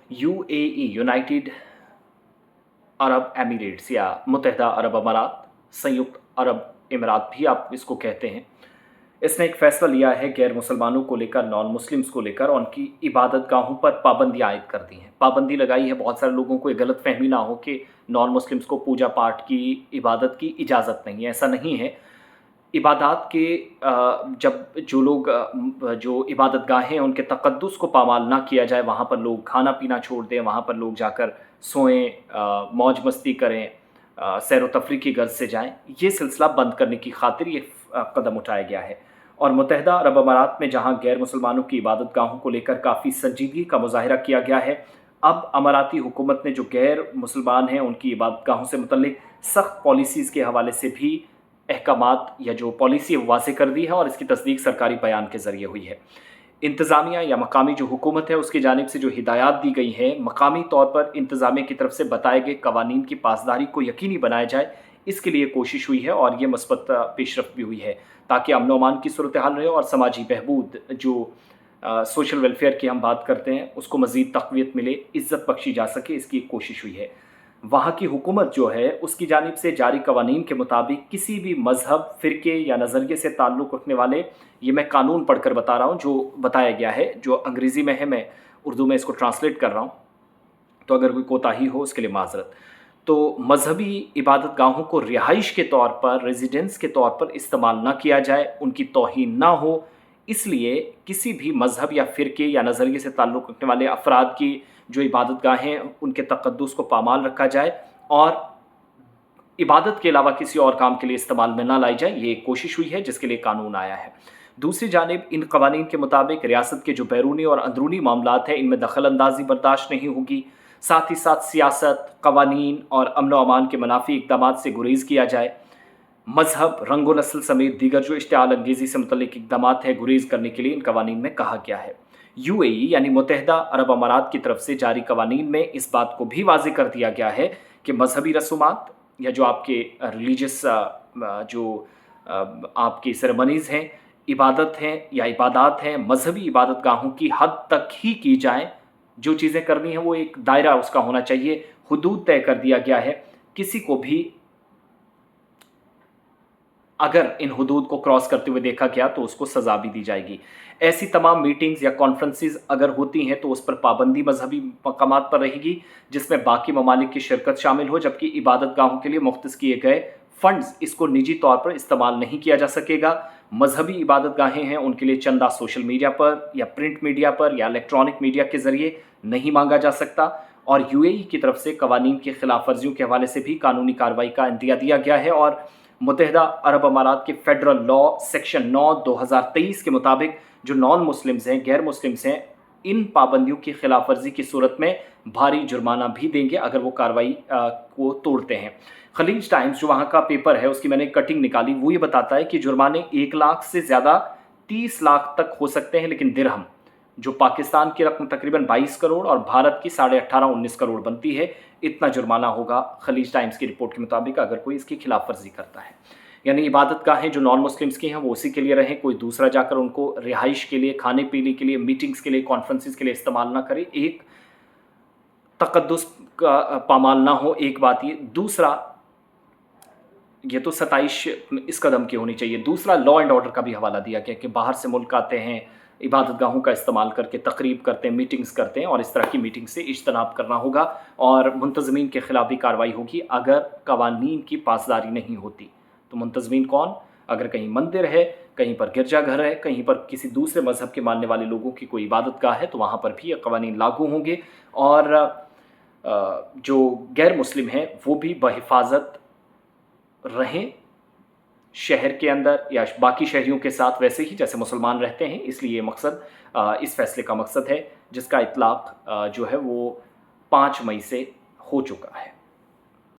UAE, United Arab Emirates या मुत्तहिदा अरब अमारात, संयुक्त अरब इमारात भी आप इसको कहते हैं, इसने एक फ़ैसला लिया है गैर मुसलमानों को लेकर, नॉन मुस्लिम्स को लेकर, और उनकी इबादत गाहों पर पाबंदियाँ आयद कर दी हैं। पाबंदी लगाई है, बहुत सारे लोगों को ये गलत फहमी ना हो कि नॉन मुस्लिम्स को पूजा पाठ की, इबादत की इजाज़त नहीं है, ऐसा नहीं है। इबादत के जब जो लोग जो इबादत गाहें हैं उनके तक़द्दुस को पामाल ना किया जाए, वहाँ पर लोग खाना पीना छोड़ दें, वहाँ पर लोग जाकर सोएं, मौज मस्ती करें, सैर व तफरीह की गर्ज से जाएं, ये सिलसिला बंद करने की खातिर ये कदम उठाया गया है। और मुत्तहिदा अरब अमारात में जहाँ गैर मुसलमानों की इबादत गाहों को लेकर काफ़ी संजीदगी का मुजाहिरा किया गया है, अब अमाराती हुकूमत ने जो गैर मुसलमान हैं उनकी इबादत गाहों से मुतल्लिक सख्त पॉलिसीज़ के हवाले से भी अहकामात या जो पॉलिसी वाज़ेह कर दी है, और इसकी तस्दीक सरकारी बयान के ज़रिए हुई है। इंतज़ामिया या मकामी जो हुकूमत है उसकी जानिब से जो हिदायत दी गई हैं, मकामी तौर पर इंतज़ामिया की तरफ से बताए गए कवानीन की पासदारी को यकीनी बनाया जाए, इसके लिए कोशिश हुई है और ये मस्बत पेशरफ्त भी हुई है, ताकि अमन व अमान की सूरत हाल रहे और समाजी बहबूद जो सोशल वेलफेयर की हम बात करते हैं उसको मज़ीद तक़वियत मिले, इज़्ज़त बख्शी जा सके, इसकी एक कोशिश हुई है। वहाँ की हुकूमत जो है उसकी जानिब से जारी कवानीन के मुताबिक किसी भी मज़हब, फ़िरके या नज़रिए से ताल्लुक़ रखने वाले, ये मैं कानून पढ़ कर बता रहा हूँ जो बताया गया है, जो अंग्रेज़ी में है, मैं उर्दू में इसको ट्रांसलेट कर रहा हूँ, तो अगर कोई कोताही हो उसके लिए माज़रत। तो मजहबी इबादत गाहों को रिहाइश के तौर पर, रेजिडेंस के तौर पर इस्तेमाल ना किया जाए, उनकी तौहीन ना हो, इसलिए किसी भी मज़हब या फ़िरके या नज़रिए से ताल्लुक़ रखने वाले अफराद की जो इबादत गाहें उनके तक़द्दुस को पामाल रखा जाए और इबादत के अलावा किसी और काम के लिए इस्तेमाल में ना लाई जाए, ये कोशिश हुई है जिसके लिए कानून आया है। दूसरी जानिब इन कवानीन के मुताबिक रियासत के जो बैरूनी और अंदरूनी मामलात हैं इनमें दखल अंदाजी बर्दाश्त नहीं होगी। साथ ही साथ सियासत, कवानीन और अमन व अमान के मनाफी इक़दामात से गुरेज़ किया जाए। मज़हब, रंग व नस्ल समेत दीगर जो इश्तिआल अंगेज़ी से मुतल्लिक़ इक़दामात हैं गुरेज़ करने के लिए इन कवानीन में कहा गया है। यूएई यानी मुत्तहिदा अरब अमारात की तरफ से जारी कवानीन में इस बात को भी वाज़ेह कर दिया गया है कि मजहबी रसूमात या जो आपके रिलीजियस जो आपकी सेरेमनीज़ हैं, इबादत हैं या इबादात हैं, मजहबी इबादत गाहों की हद तक ही की जाएँ। जो चीज़ें करनी हैं वो एक दायरा उसका होना चाहिए, हुदूद तय कर दिया गया है। किसी को भी अगर इन हुदूद को क्रॉस करते हुए देखा गया तो उसको सज़ा भी दी जाएगी। ऐसी तमाम मीटिंग्स या कॉन्फ्रेंसेस अगर होती हैं तो उस पर पाबंदी मजहबी मकामात पर रहेगी, जिसमें बाकी ममालिक की शिरकत शामिल हो, जबकि इबादत गाहों के लिए मुख्तस किए गए फ़ंड्स इसको निजी तौर पर इस्तेमाल नहीं किया जा सकेगा। मजहबी इबादत गाहें हैं उनके लिए चंदा सोशल मीडिया पर या प्रिंट मीडिया पर या इलेक्ट्रॉनिक मीडिया के ज़रिए नहीं मांगा जा सकता। और यूएई की तरफ से कवानीन की खिलाफ वर्जियों के हवाले से भी कानूनी कार्रवाई का इंदिया दिया गया है और मुत्तहिदा अरब अमारात के फेडरल लॉ सेक्शन 9 2023 के मुताबिक जो नॉन मुस्लिम्स हैं, गैर मुस्लिम्स हैं, इन पाबंदियों की खिलाफ वर्जी की सूरत में भारी जुर्माना भी देंगे अगर वो कार्रवाई को तोड़ते हैं। खलीज टाइम्स जो वहाँ का पेपर है उसकी मैंने कटिंग निकाली, वो ये बताता है कि जुर्माने 1 लाख से ज़्यादा 30 लाख तक हो सकते हैं, लेकिन दिरहम जो पाकिस्तान की रकम तकरीबन 22 करोड़ और भारत की 18.5-19 करोड़ बनती है, इतना जुर्माना होगा खलीज टाइम्स की रिपोर्ट के मुताबिक अगर कोई इसकी खिलाफ वर्जी करता है। यानी इबादत गाहें जो नॉन मुस्लिम्स की हैं वो उसी के लिए रहें, कोई दूसरा जाकर उनको रिहाइश के लिए, खाने पीने के लिए, मीटिंग्स के लिए, कॉन्फ्रेंसेस के लिए इस्तेमाल ना करे। एक तक़द्दुस का पामाल ना हो, एक बात ये। दूसरा, ये तो सताइश इस कदम की होनी चाहिए। दूसरा, लॉ एंड ऑर्डर का भी हवाला दिया गया कि बाहर से मुल्क आते हैं, इबादत गाहों का इस्तेमाल करके तकरीब करते हैं, मीटिंग्स करते हैं, और इस तरह की मीटिंग से इज्तनाब करना होगा और मुंतज़मीन के ख़िलाफ़ भी कार्रवाई होगी अगर कवानीन की पासदारी नहीं होती। तो मुंतज़मीन कौन? अगर कहीं मंदिर है, कहीं पर गिरजाघर है, कहीं पर किसी दूसरे मज़हब के मानने वाले लोगों की कोई इबादत गाह है, तो वहाँ पर भी ये कवानीन लागू होंगे और जो गैर मुस्लिम हैं वो भी बहिफाजत रहें शहर के अंदर या बाकी शहरियों के साथ वैसे ही जैसे मुसलमान रहते हैं। इसलिए ये मकसद, इस फैसले का मकसद है जिसका इतलाक़ जो है वो 5 मई से हो चुका है।